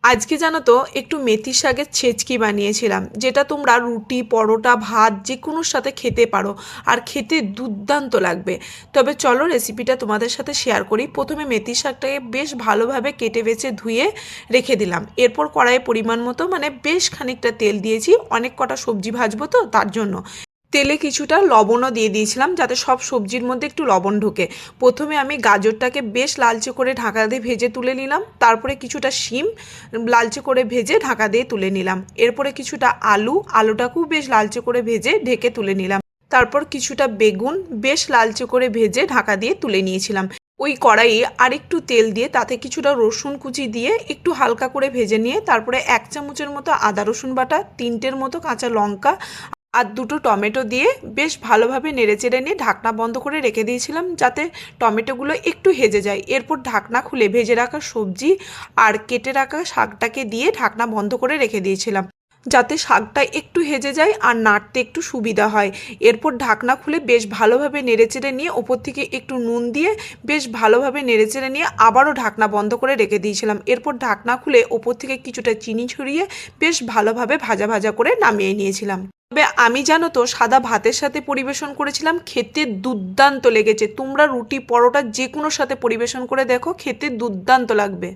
আজকে জানো তো একটু মেথি শাকের ছেচকি বানিয়েছিলাম, যেটা তোমরা রুটি, পরোটা, ভাত যে কোনোর সাথে খেতে পারো আর খেতে দুর্দান্ত লাগবে। তবে চলো রেসিপিটা তোমাদের সাথে শেয়ার করি। প্রথমে মেথি শাকটাকে বেশ ভালোভাবে কেটে বেছে ধুয়ে রেখে দিলাম। এরপর কড়াইয়ে পরিমাণ মতো বেশ খানিকটা তেল দিয়েছি, অনেক কটা সবজি ভাজবো তো তার জন্য। তেলে কিছুটা লবণও দিয়ে দিয়েছিলাম যাতে সব সবজির মধ্যে একটু লবণ ঢোকে। প্রথমে আমি গাজরটাকে বেশ লালচে করে ঢাকা দিয়ে ভেজে তুলে নিলাম, তারপরে কিছুটা শিম লালচে করে ভেজে ঢাকা দিয়ে তুলে নিলাম। এরপরে কিছুটা আলুটাকেও বেশ লালচে করে ভেজে ঢেকে তুলে নিলাম। তারপর কিছুটা বেগুন বেশ লালচে করে ভেজে ঢাকা দিয়ে তুলে নিয়েছিলাম। ওই কড়াইয়ে আরেকটু তেল দিয়ে তাতে কিছুটা রসুন কুচি দিয়ে একটু হালকা করে ভেজে নিয়ে তারপরে 1 চামচের মতো আদা রসুন বাটা, 3টের মতো কাঁচা লঙ্কা আর 2টো টমেটো দিয়ে বেশ ভালোভাবে নেড়েচেড়ে নিয়ে ঢাকনা বন্ধ করে রেখে দিয়েছিলাম যাতে টমেটোগুলো একটু হেজে যায়। এরপর ঢাকনা খুলে ভেজে রাখা সবজি আর কেটে রাখা শাকটাকে দিয়ে ঢাকনা বন্ধ করে রেখে দিয়েছিলাম যাতে শাকটা একটু হেজে যায় আর নাড়তে একটু সুবিধা হয়। এরপর ঢাকনা খুলে বেশ ভালোভাবে নেড়েচেড়ে নিয়ে ওপর থেকে একটু নুন দিয়ে বেশ ভালোভাবে নেড়েচেড়ে নিয়ে আবারও ঢাকনা বন্ধ করে রেখে দিয়েছিলাম। এরপর ঢাকনা খুলে ওপর থেকে কিছুটা চিনি ছড়িয়ে বেশ ভালোভাবে ভাজা ভাজা করে নামিয়ে নিয়েছিলাম। তবে আমি জানো তো সাদা ভাতের সাথে পরিবেশন করেছিলাম, খেতে দুর্দান্ত লেগেছে। তোমরা রুটি, পরোটা যে কোনোর সাথে পরিবেশন করে দেখো, খেতে দুর্দান্ত লাগবে।